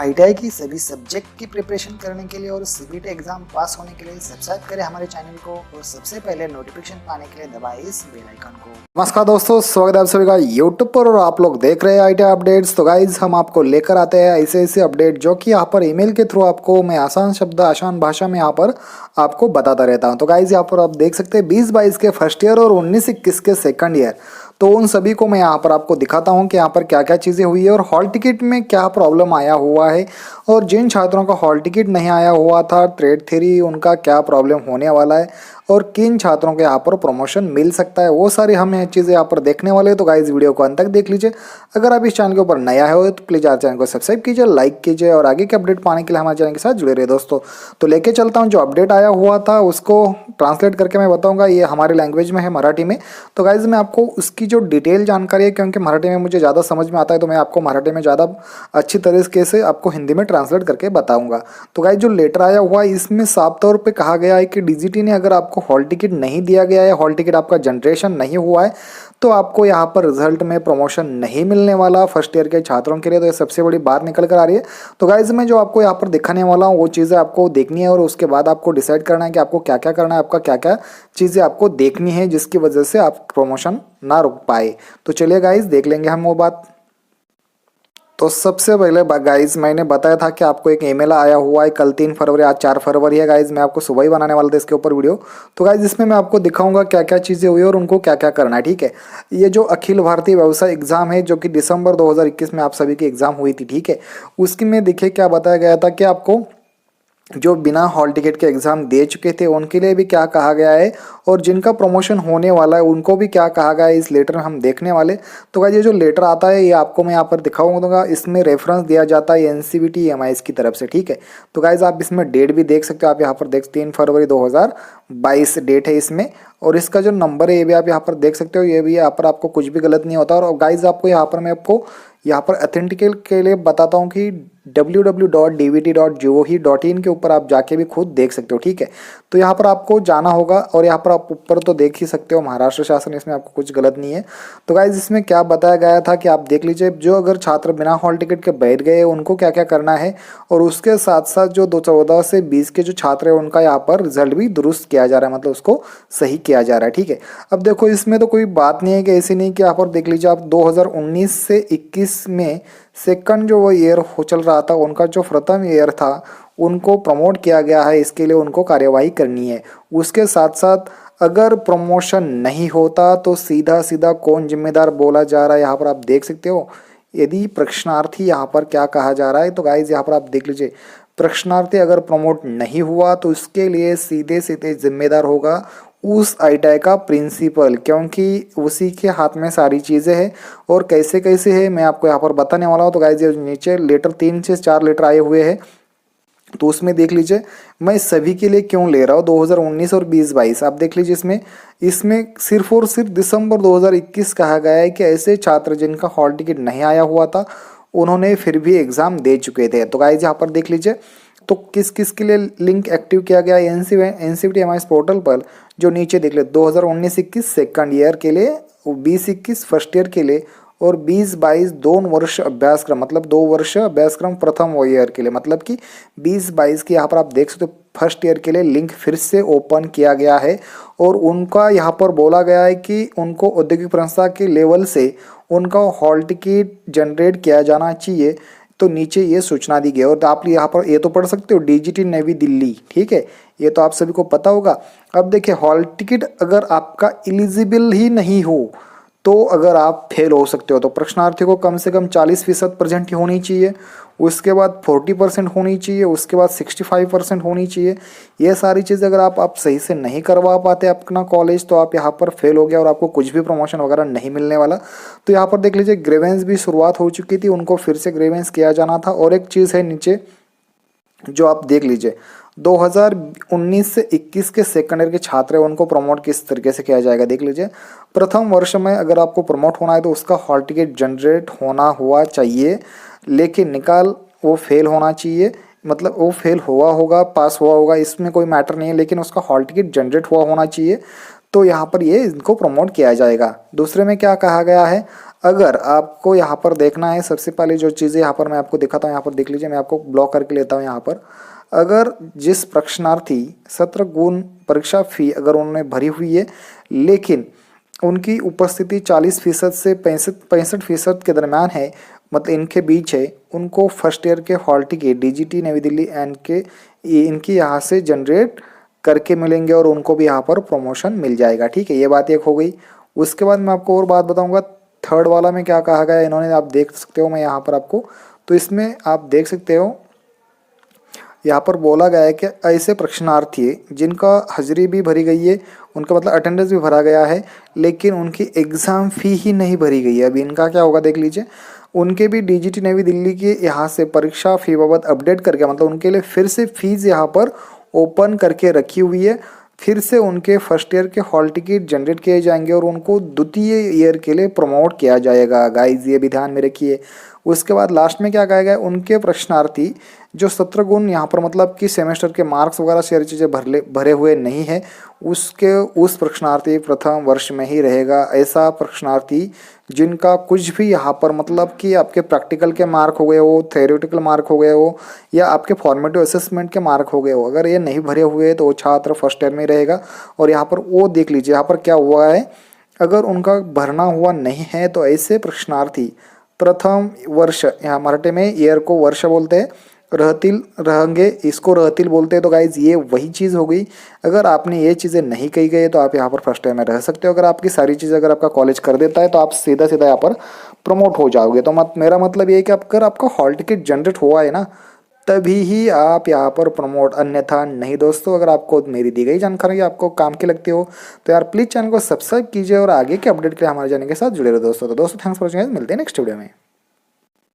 ITI की सभी subject की प्रिपरेशन करने के लिए और सीबीटी एग्जाम पास होने के लिए सब्सक्राइब करें हमारे चैनल को और सबसे पहले नोटिफिकेशन पाने के लिए दबाएं इस बेल आइकन को। नमस्कार दोस्तों, स्वागत है आप सभी का यूट्यूब पर और आप लोग देख रहे हैं आईटीआई अपडेट्स। तो गाइज हम आपको लेकर आते हैं ऐसे ऐसे अपडेट जो कि यहाँ पर ईमेल के थ्रू आपको मैं आसान शब्द आसान भाषा में यहाँ पर आपको बताता रहता हूँ। तो गाइज यहाँ पर आप देख सकते हैं 20-22 के फर्स्ट ईयर और 19-21 के सेकंड ईयर, तो उन सभी को मैं यहाँ पर आपको दिखाता हूँ कि यहाँ पर क्या क्या चीज़ें हुई है और हॉल टिकट में क्या प्रॉब्लम आया हुआ है और जिन छात्रों का हॉल टिकट नहीं आया हुआ था ट्रेड थ्योरी उनका क्या प्रॉब्लम होने वाला है और किन छात्रों को यहाँ पर प्रमोशन मिल सकता है, वो सारी हम ये चीज़ें यहाँ पर देखने वाले हैं। तो गाइस वीडियो को अंत तक देख लीजिए। अगर आप इस चैनल के ऊपर नया है तो प्लीज़ हमारे चैनल को सब्सक्राइब कीजिए, लाइक कीजिए और आगे के अपडेट पाने के लिए हमारे चैनल के साथ जुड़े रहे दोस्तों। तो लेके चलता हूँ जो अपडेट आया हुआ था उसको ट्रांसलेट करके मैं बताऊँगा, ये हमारे लैंग्वेज में है मराठी में। तो गाइज मैं आपको उसकी जो डिटेल जानकारी है, क्योंकि मराठी में मुझे ज़्यादा समझ में आता है तो मैं आपको मराठी में ज़्यादा अच्छी तरीके से आपको हिंदी में ट्रांसलेट करके बताऊँगा। तो गाइज जो लेटर आया हुआ है इसमें साफ तौर पर कहा गया है कि डीजीटी ने अगर आपको हॉल टिकट नहीं दिया गया है, हॉल टिकट आपका जनरेशन नहीं हुआ है, तो आपको यहाँ पर रिजल्ट में प्रमोशन नहीं मिलने वाला फर्स्ट ईयर के छात्रों के लिए। तो ये सबसे बड़ी बात निकल कर आ रही है। तो गाइज मैं जो आपको यहाँ पर दिखाने वाला हूँ वो चीज़ें आपको देखनी है और उसके बाद आपको डिसाइड करना है कि आपको क्या क्या करना है, आपका क्या क्या चीज़ें आपको देखनी है जिसकी वजह से आप प्रमोशन ना रुक पाए। तो चलिए गाइज देख लेंगे हम वो बात। तो सबसे पहले गाइज मैंने बताया था कि आपको एक ईमेल आया हुआ है कल 3 फरवरी, आज 4 फरवरी है गाइज। मैं आपको सुबह ही बनाने वाला था इसके ऊपर वीडियो। तो गाइज इसमें मैं आपको दिखाऊंगा क्या क्या चीज़ें हुई और उनको क्या क्या करना है, ठीक है। ये जो अखिल भारतीय व्यवसाय एग्जाम है जो कि दिसंबर 2021 में आप सभी की एग्जाम हुई थी, ठीक है, उसकी में देखिए क्या बताया गया था कि आपको जो बिना हॉल टिकट के एग्ज़ाम दे चुके थे उनके लिए भी क्या कहा गया है और जिनका प्रमोशन होने वाला है उनको भी क्या कहा गया है इस लेटर में हम देखने वाले। तो गाइस ये जो लेटर आता है ये आपको मैं यहाँ पर दिखाऊंगा, इसमें रेफरेंस दिया जाता है एनसीवीटी एमआईएस की तरफ से, ठीक है। तो गाइस आप इसमें डेट भी देख सकते हो, आप यहाँ पर देख 3 फरवरी 2022 डेट है इसमें और इसका जो नंबर है ये भी आप यहाँ पर देख सकते हो। ये भी यहाँ पर आपको कुछ भी गलत नहीं होता। और गाइज आपको यहाँ पर मैं आपको यहाँ पर अथेंटिकेट के लिए बताता हूँ कि www.dvt.gov.in के ऊपर आप जाके भी खुद देख सकते हो, ठीक है। तो यहाँ पर आपको जाना होगा और यहाँ पर आप ऊपर तो देख ही सकते हो महाराष्ट्र शासन, इसमें आपको कुछ गलत नहीं है। तो गाइज इसमें क्या बताया गया था कि आप देख लीजिए, जो अगर छात्र बिना हॉल टिकट के बैठ गए उनको क्या क्या करना है और उसके साथ साथ जो 2014 से 20 के जो छात्र हैं उनका यहाँ पर रिजल्ट भी दुरुस्त किया जा रहा है, मतलब उसको सही किया जा रहा है, ठीक है। अब देखो इसमें तो कोई बात नहीं है कि ऐसी नहीं कि यहाँ पर देख लीजिए आप 2019 से 21 में सेकंड जो वो ईयर हो चल रहा था उनका जो प्रथम ईयर था उनको प्रमोट किया गया है, इसके लिए उनको कार्यवाही करनी है। उसके साथ साथ अगर प्रमोशन नहीं होता तो सीधा सीधा कौन जिम्मेदार बोला जा रहा है यहाँ पर आप देख सकते हो। यदि प्रश्नार्थी यहाँ पर क्या कहा जा रहा है, तो गाइज यहाँ पर आप देख लीजिए, प्रश्नार्थी अगर प्रमोट नहीं हुआ तो उसके लिए सीधे सीधे जिम्मेदार होगा उस आईटीआई का प्रिंसिपल, क्योंकि उसी के हाथ में सारी चीज़ें हैं। और कैसे कैसे है मैं आपको यहाँ पर बताने वाला हूँ। तो गाइज ये नीचे लेटर 3 से 4 लेटर आए हुए हैं तो उसमें देख लीजिए मैं सभी के लिए क्यों ले रहा हूँ 2019 और 20-22। आप देख लीजिए इसमें सिर्फ और सिर्फ दिसंबर 2021 कहा गया है कि ऐसे छात्र जिनका हॉल टिकट नहीं आया हुआ था उन्होंने फिर भी एग्ज़ाम दे चुके थे। तो गाइज यहाँ पर देख लीजिए तो किस किस के लिए लिंक एक्टिव किया गया है एनसीवीटी एमआईएस पोर्टल पर, जो नीचे देख ले 2019-21 सेकंड ईयर के लिए, 20-21 फर्स्ट ईयर के लिए और 20-22 2 वर्ष अभ्यासक्रम, मतलब 2 वर्ष अभ्यासक्रम प्रथम ईयर के लिए, मतलब कि 20-22 के यहाँ पर आप देख सकते हो फर्स्ट ईयर के लिए लिंक फिर से ओपन किया गया है। और उनका यहाँ पर बोला गया है कि उनको औद्योगिक प्रंस्था के लेवल से उनका हॉल टिकट जनरेट किया जाना चाहिए। तो नीचे ये सूचना दी गई और आप यहाँ पर ये तो पढ़ सकते हो डीजीटी नवी दिल्ली, ठीक है, ये तो आप सभी को पता होगा। अब देखिए हॉल टिकट अगर आपका एलिजिबल ही नहीं हो तो अगर आप फेल हो सकते हो। तो प्रश्नार्थी को कम से कम 40% परसेंट होनी चाहिए, उसके बाद 40% होनी चाहिए, उसके बाद 65% होनी चाहिए। ये सारी चीज़ अगर आप सही से नहीं करवा पाते अपना कॉलेज तो आप यहाँ पर फेल हो गया और आपको कुछ भी प्रमोशन वगैरह नहीं मिलने वाला। तो यहाँ पर देख लीजिए ग्रेवेंस भी शुरुआत हो चुकी थी, उनको फिर से ग्रेवेंस किया जाना था। और एक चीज़ है नीचे जो आप देख लीजिए 2019 से 21 के सेकंड ईयर के छात्र हैं उनको प्रमोट किस तरीके से किया जाएगा। देख लीजिए प्रथम वर्ष में अगर आपको प्रमोट होना है तो उसका हॉल टिकट जनरेट होना हुआ चाहिए, लेकिन निकाल वो फेल होना चाहिए, मतलब वो फेल हुआ होगा पास हुआ होगा इसमें कोई मैटर नहीं है, लेकिन उसका हॉल टिकट जनरेट हुआ होना चाहिए। तो यहाँ पर ये इनको प्रमोट किया जाएगा। दूसरे में क्या कहा गया है, अगर आपको यहाँ पर देखना है, सबसे पहले जो चीज़ें यहाँ पर मैं आपको दिखाता हूँ, यहाँ पर देख लीजिए, मैं आपको ब्लॉक करके लेता हूँ यहाँ पर। अगर जिस प्रश्नार्थी 17 गुण परीक्षा फी अगर उन्होंने भरी हुई है, लेकिन उनकी उपस्थिति 40% से 65% के दरम्यान है, मतलब इनके बीच है, उनको फर्स्ट ईयर के हॉल टिकट डीजीटी नई दिल्ली एंड के इनकी यहाँ से जनरेट करके मिलेंगे और उनको भी यहाँ पर प्रमोशन मिल जाएगा। ठीक है, ये बात एक हो गई। उसके बाद मैं आपको और बात बताऊंगा, थर्ड वाला में क्या कहा गया है इन्होंने, आप देख सकते हो, मैं यहाँ पर आपको, तो इसमें आप देख सकते हो यहाँ पर बोला गया है कि ऐसे प्रश्नार्थी जिनका हाजिरी भी भरी गई है, उनका मतलब अटेंडेंस भी भरा गया है, लेकिन उनकी एग्ज़ाम फ़ी ही नहीं भरी गई है। अभी इनका क्या होगा देख लीजिए, उनके भी डीजीटी नई दिल्ली के यहाँ से परीक्षा फ़ी बाबत अपडेट करके, मतलब उनके लिए फिर से फीस यहाँ पर ओपन करके रखी हुई है, फिर से उनके फर्स्ट ईयर के हॉल टिकट जनरेट किए जाएंगे और उनको द्वितीय ईयर के लिए प्रमोट किया जाएगा। गाइज ये भी ध्यान में रखिए। उसके बाद लास्ट में क्या कहा गया है, उनके प्रश्नार्थी जो 17 गुण यहाँ पर मतलब कि सेमेस्टर के मार्क्स वगैरह सारी चीज़ें भरे हुए नहीं है, उस प्रश्नार्थी प्रथम वर्ष में ही रहेगा। ऐसा प्रश्नार्थी जिनका कुछ भी यहाँ पर मतलब कि आपके प्रैक्टिकल के मार्क हो गए हो, थ्योरेटिकल मार्क हो गए हो, या आपके फॉर्मेटिव असेसमेंट के मार्क हो गए हो, अगर ये नहीं भरे हुए तो वो छात्र फर्स्ट ईयर में रहेगा। और यहाँ पर वो देख लीजिए, यहाँ पर क्या हुआ है, अगर उनका भरना हुआ नहीं है तो ऐसे प्रश्नार्थी प्रथम वर्ष, यहाँ मराठी में ईयर को वर्ष बोलते हैं, रहतील रहेंगे, इसको रहतील बोलते हैं। तो गाइज ये वही चीज़ हो गई। अगर आपने ये चीज़ें नहीं कही गई तो आप यहाँ पर फर्स्ट टाइम में रह सकते हो। अगर आपकी सारी चीज़ें अगर आपका कॉलेज कर देता है तो आप सीधा सीधा यहाँ पर प्रमोट हो जाओगे। तो मेरा मतलब ये है कि अगर आपका हॉल टिकट जनरेट हुआ है ना, तभी ही आप यहाँ पर प्रमोट, अन्यथा नहीं। दोस्तों अगर आपको मेरी दी गई जानकारी आपको काम की लगती हो तो यार प्लीज़ चैनल को सब्सक्राइब कीजिए और आगे के अपडेट के लिए हमारे चैनल के साथ जुड़े रहो दोस्तों। तो दोस्तों थैंक्स फॉर वॉचिंग, मिलते हैं नेक्स्ट वीडियो में।